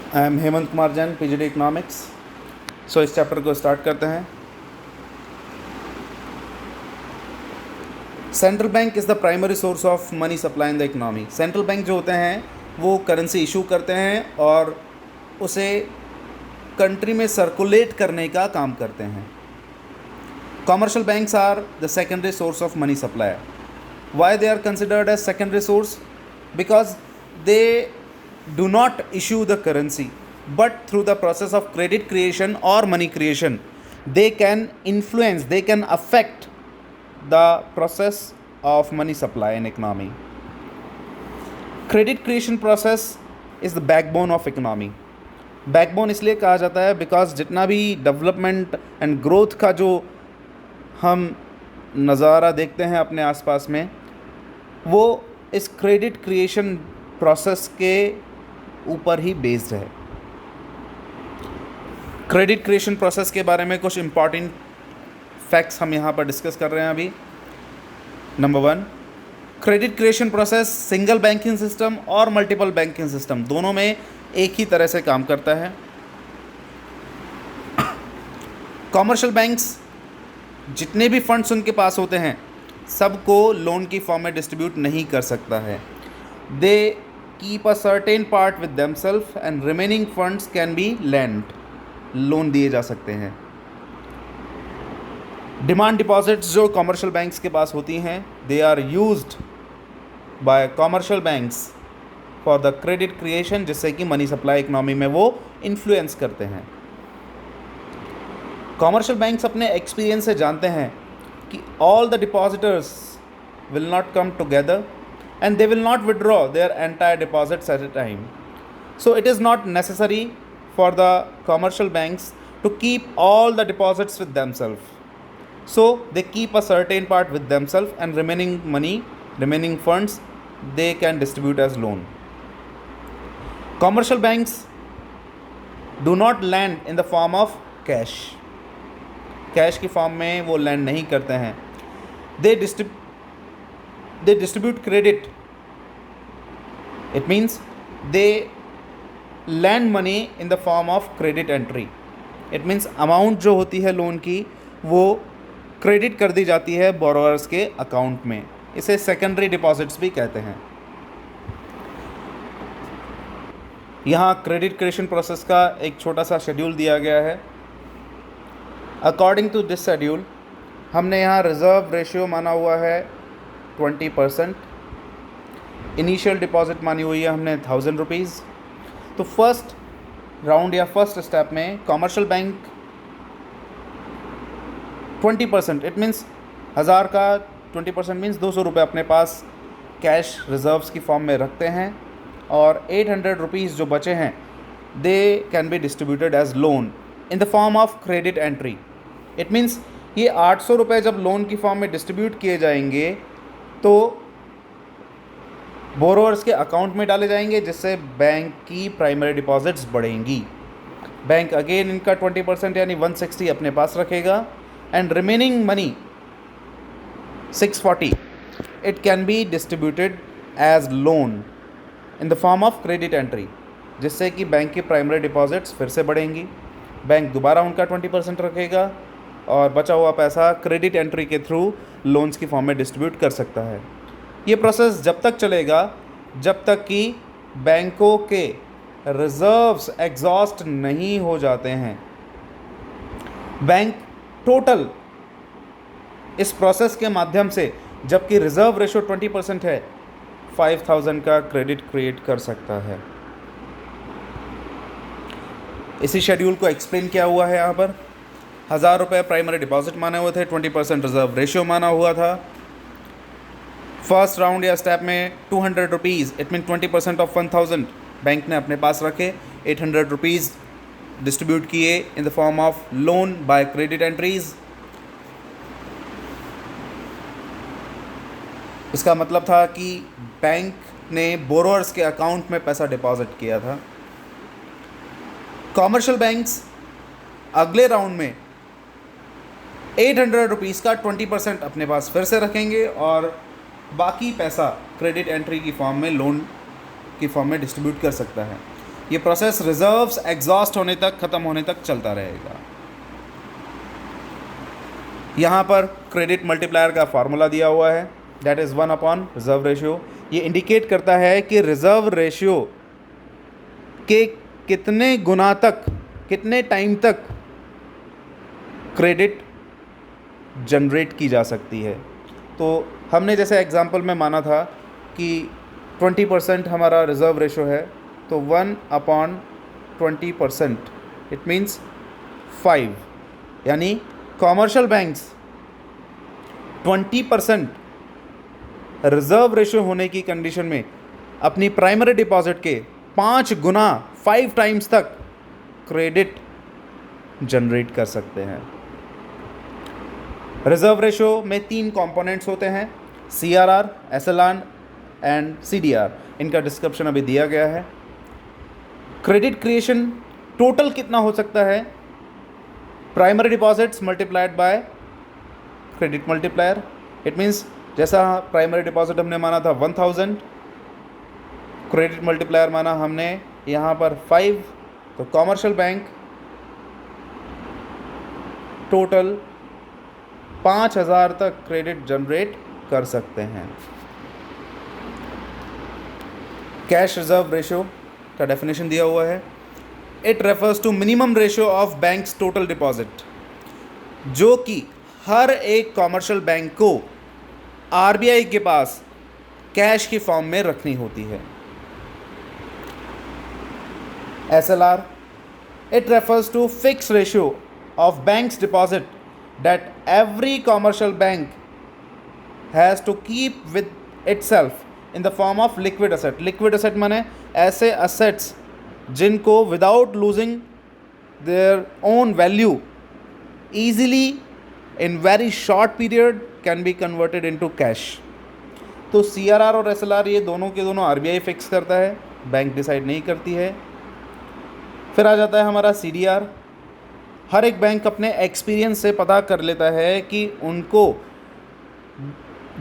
I am Hemant Kumar Jain, PGD economics. So इस chapter को start करते हैं। Central bank is the primary source of money supply in the economy. Central bank जो होते हैं वो करेंसी इशू करते हैं और उसे कंट्री में सर्कुलेट करने का काम करते हैं। Commercial banks are the secondary source of money supply. Why they are considered as secondary source? Because they do not issue the currency, but through the process of credit creation or money creation they can influence, they can affect the process of money supply in economy. Credit creation process is the backbone of economy. backbone इसलिए कहा जाता है because जितना भी development and growth का जो हम नज़ारा देखते हैं अपने आसपास में, वो इस क्रेडिट क्रिएशन प्रोसेस के ऊपर ही बेस्ड है। क्रेडिट क्रिएशन प्रोसेस के बारे में कुछ इंपॉर्टेंट फैक्ट्स हम यहाँ पर डिस्कस कर रहे हैं अभी। Number 1, credit creation process single banking system और मल्टीपल बैंकिंग सिस्टम दोनों में एक ही तरह से काम करता है। कॉमर्शियल बैंक्स जितने भी फंड्स उनके पास होते हैं सबको लोन की फॉर्म में डिस्ट्रीब्यूट नहीं कर सकता है। दे keep a certain part with themselves and remaining funds can be lent, loan दिए जा सकते हैं। डिमांड डिपॉजिट्स जो कॉमर्शियल बैंक्स के पास होती हैं, they are used by commercial banks for the credit creation, जिससे कि मनी सप्लाई इकोनॉमी में वो इन्फ्लुएंस करते हैं। कॉमर्शियल बैंक्स अपने एक्सपीरियंस से जानते हैं कि all the depositors will not come together and they will not withdraw their entire deposits at a time. So it is not necessary for the commercial banks to keep all the deposits with themselves. So they keep a certain part with themselves and remaining money, remaining funds, they can distribute as loan. Commercial banks do not lend in the form of cash. Cash की form में वो lend नहीं करते हैं। They distribute credit. It means they lend money in the form of credit entry. It means amount जो होती है loan की वो क्रेडिट कर दी जाती है बोरोअर्स के अकाउंट में। इसे सेकेंडरी डिपॉजिट्स भी कहते हैं। यहाँ क्रेडिट क्रिएशन प्रोसेस का एक छोटा सा शेड्यूल दिया गया है। अकॉर्डिंग टू दिस शेड्यूल हमने यहाँ रिजर्व रेशियो माना हुआ है 20%। इनिशियल डिपॉजिट मानी हुई है हमने 1000 रुपीज़। तो फर्स्ट राउंड या फर्स्ट स्टेप में कॉमर्शियल बैंक 20%, इट मीन्स 1000 का 20% मीन्स 200 रुपये अपने पास कैश रिजर्व्स की फॉर्म में रखते हैं और 800 रुपीज़ जो बचे हैं they can be distributed as loan in the form of credit entry. It means ये 800 रुपये जब लोन की फॉर्म में डिस्ट्रीब्यूट किए जाएंगे तो बोरोअर्स के अकाउंट में डाले जाएंगे, जिससे बैंक की प्राइमरी डिपॉजिट्स बढ़ेंगी। बैंक अगेन इनका 20% यानी 160 अपने पास रखेगा and remaining money 640 it can be distributed as loan in the form of credit entry, जिससे कि बैंक की प्राइमरी डिपॉजिट्स फिर से बढ़ेंगी। बैंक दोबारा उनका 20% रखेगा और बचा हुआ पैसा क्रेडिट एंट्री के थ्रू लोन्स की फॉर्म में डिस्ट्रीब्यूट कर सकता है। ये प्रोसेस जब तक चलेगा जब तक कि बैंकों के रिजर्व्स एग्जॉस्ट नहीं हो जाते हैं। बैंक टोटल इस प्रोसेस के माध्यम से, जबकि रिजर्व रेशो 20% है, 5000 का क्रेडिट क्रिएट कर सकता है। इसी शेड्यूल को एक्सप्लेन किया हुआ है यहाँ पर। 1000 रुपये प्राइमरी डिपॉजिट माने हुए थे, 20% रिजर्व रेशियो माना हुआ था। फर्स्ट राउंड या स्टेप में 200 rupees, it mean 20% of 1000 bank ने अपने पास रखे, 800 रुपीज़ डिस्ट्रीब्यूट किए इन the form of loan by credit entries. इसका मतलब था कि बैंक ने बोरोअर्स के अकाउंट में पैसा डिपॉजिट किया था। कॉमर्शियल बैंक्स अगले राउंड में 800 रुपीज़ का 20% अपने पास फिर से रखेंगे और बाकी पैसा क्रेडिट एंट्री की फॉर्म में, लोन की फॉर्म में डिस्ट्रीब्यूट कर सकता है। ये प्रोसेस रिजर्व्स एग्जॉस्ट होने तक, ख़त्म होने तक चलता रहेगा। यहाँ पर क्रेडिट मल्टीप्लायर का फार्मूला दिया हुआ है, that is 1 upon reserve ratio. ये इंडिकेट करता है कि रिजर्व रेशियो के कितने गुना तक, कितने टाइम तक क्रेडिट जनरेट की जा सकती है। तो हमने जैसे एग्जांपल में माना था कि 20% हमारा रिज़र्व रेशो है, तो 1 अपॉन 20% इट मीन्स 5, यानी कॉमर्शियल बैंक्स 20% रिज़र्व रेशो होने की कंडीशन में अपनी प्राइमरी डिपॉजिट के 5 गुना 5 टाइम्स तक क्रेडिट जनरेट कर सकते हैं। रिजर्व रेशो में 3 कंपोनेंट्स होते हैं, CRR, SLR एंड CDR। इनका डिस्क्रिप्शन अभी दिया गया है। क्रेडिट क्रिएशन टोटल कितना हो सकता है, primary deposits multiplied by credit multiplier. It means जैसा प्राइमरी डिपॉजिट हमने माना था 1000, क्रेडिट मल्टीप्लायर माना हमने यहाँ पर 5, तो कॉमर्शियल बैंक टोटल 5000 तक क्रेडिट जनरेट कर सकते हैं। कैश रिजर्व रेशियो का डेफिनेशन दिया हुआ है, it refers to minimum ratio of banks total deposit, जो कि हर एक कॉमर्शियल बैंक को RBI के पास कैश की फॉर्म में रखनी होती है। SLR, it refers to fixed ratio of bank's deposit that every commercial bank has to keep with itself in the form of liquid asset। liquid asset माने ऐसे assets जिनको without losing their own value easily in very short period can be converted into cash। तो CRR और SLR ये दोनों के दोनों RBI fix करता है, बैंक डिसाइड नहीं करती है। फिर आ जाता है हमारा CDR। हर एक बैंक अपने एक्सपीरियंस से पता कर लेता है कि उनको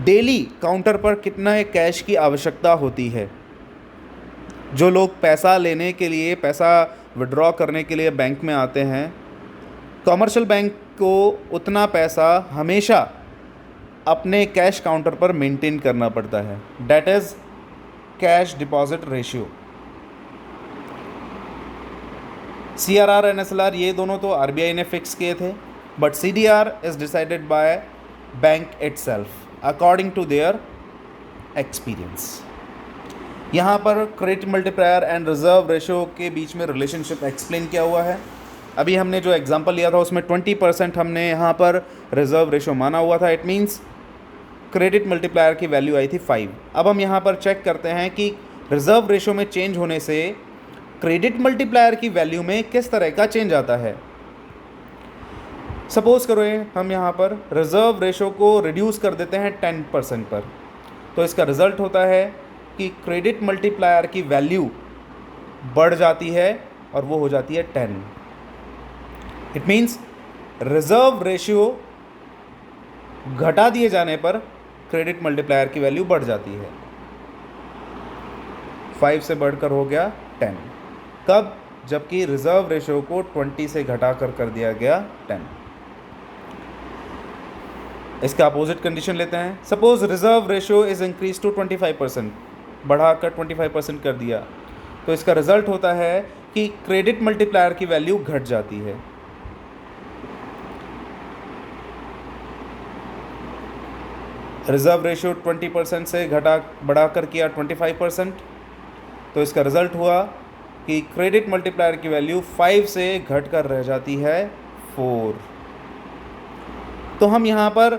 डेली काउंटर पर कितना कैश की आवश्यकता होती है। जो लोग पैसा लेने के लिए, पैसा विड्रॉ करने के लिए बैंक में आते हैं, कॉमर्शियल बैंक को उतना पैसा हमेशा अपने कैश काउंटर पर मेंटेन करना पड़ता है, that is cash deposit ratio. CRR and SLR ये दोनों तो RBI ने फिक्स किए थे, but CDR is decided by bank itself according to their experience. यहाँ पर credit multiplier and reserve ratio के बीच में रिलेशनशिप एक्सप्लेन किया हुआ है। अभी हमने जो एग्जांपल लिया था उसमें 20% हमने यहाँ पर रिजर्व रेशो माना हुआ था, इट मीन्स क्रेडिट मल्टीप्लायर की वैल्यू आई थी 5। अब हम यहाँ पर चेक करते हैं कि रिजर्व रेशो में चेंज होने से क्रेडिट मल्टीप्लायर की वैल्यू में किस तरह का चेंज आता है। सपोज करो हम यहाँ पर रिजर्व रेशो को रिड्यूस कर देते हैं 10% पर, तो इसका रिजल्ट होता है कि क्रेडिट मल्टीप्लायर की वैल्यू बढ़ जाती है और वो हो जाती है 10। इट मीन्स रिजर्व रेशियो घटा दिए जाने पर क्रेडिट मल्टीप्लायर की वैल्यू बढ़ जाती है, 5 से बढ़कर हो गया 10। कब? जबकि रिजर्व रेशियो को 20 से घटाकर कर दिया गया 10। इसका अपोजिट कंडीशन लेते हैं। Suppose reserve ratio is increase to 25%, बढ़ाकर 25% कर दिया, तो इसका रिजल्ट होता है कि क्रेडिट मल्टीप्लायर की वैल्यू घट जाती है। रिजर्व रेशियो 20% से बढ़ाकर किया 25%, तो इसका रिजल्ट हुआ कि क्रेडिट मल्टीप्लायर की वैल्यू 5 से घटकर रह जाती है 4। तो हम यहाँ पर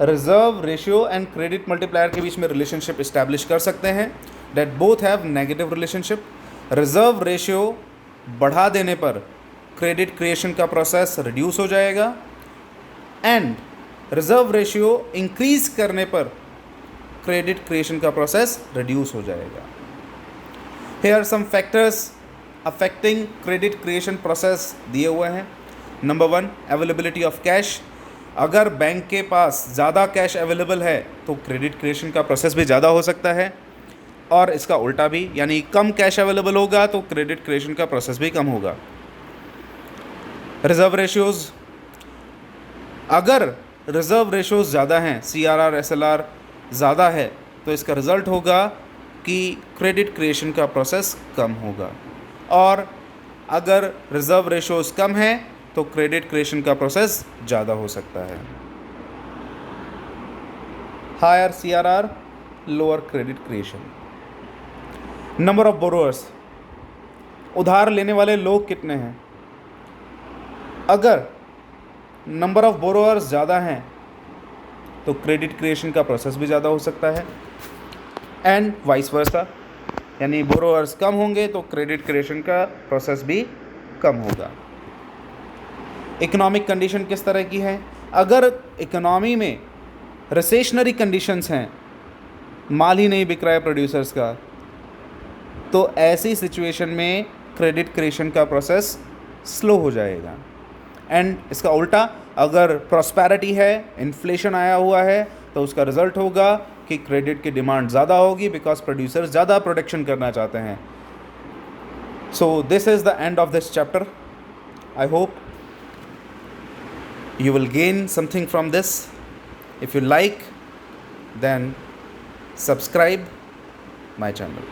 reserve ratio and credit multiplier के बीच में रिलेशनशिप इस्टेब्लिश कर सकते हैं, that both have negative relationship. Reserve ratio बढ़ा देने पर क्रेडिट क्रिएशन का प्रोसेस रिड्यूस हो जाएगा एंड रिजर्व रेशियो इंक्रीज करने पर क्रेडिट क्रिएशन का प्रोसेस रिड्यूस हो जाएगा। Here some factors affecting credit creation process दिए हुए हैं। Number 1, availability of cash. अगर बैंक के पास ज़्यादा कैश अवेलेबल है तो क्रेडिट क्रिएशन का प्रोसेस भी ज़्यादा हो सकता है। और इसका उल्टा भी, यानी कम कैश अवेलेबल होगा तो क्रेडिट क्रिएशन का प्रोसेस भी कम होगा। रिजर्व रेशियोज़, अगर रिजर्व रेशियोज़ ज़्यादा हैं, CRR SLR ज़्यादा है, तो इसका रिज़ल्ट होगा कि क्रेडिट क्रिएशन का प्रोसेस कम होगा, और अगर रिजर्व रेशियोज़ कम हैं तो क्रेडिट क्रिएशन का प्रोसेस ज़्यादा हो सकता है। Higher CRR, lower credit creation. Number of borrowers, उधार लेने वाले लोग कितने हैं। अगर नंबर ऑफ बोरोअर्स ज़्यादा हैं तो क्रेडिट क्रिएशन का प्रोसेस भी ज़्यादा हो सकता है, एंड वाइस वर्सा, यानी बोरोअर्स कम होंगे तो क्रेडिट क्रिएशन का प्रोसेस भी कम होगा। इकोनॉमिक कंडीशन किस तरह की है। अगर इकोनॉमी में रिसेशनरी कंडीशंस हैं, माल ही नहीं बिक रहा है प्रोड्यूसर्स का, तो ऐसी सिचुएशन में क्रेडिट क्रिएशन का प्रोसेस स्लो हो जाएगा। एंड इसका उल्टा, अगर प्रॉस्पेरिटी है, इन्फ्लेशन आया हुआ है, तो उसका रिजल्ट होगा कि क्रेडिट की डिमांड ज़्यादा होगी, बिकॉज प्रोड्यूसर्स ज़्यादा प्रोडक्शन करना चाहते हैं। So this is the end of this chapter. I hope you will gain something from this. If you like, then subscribe my channel.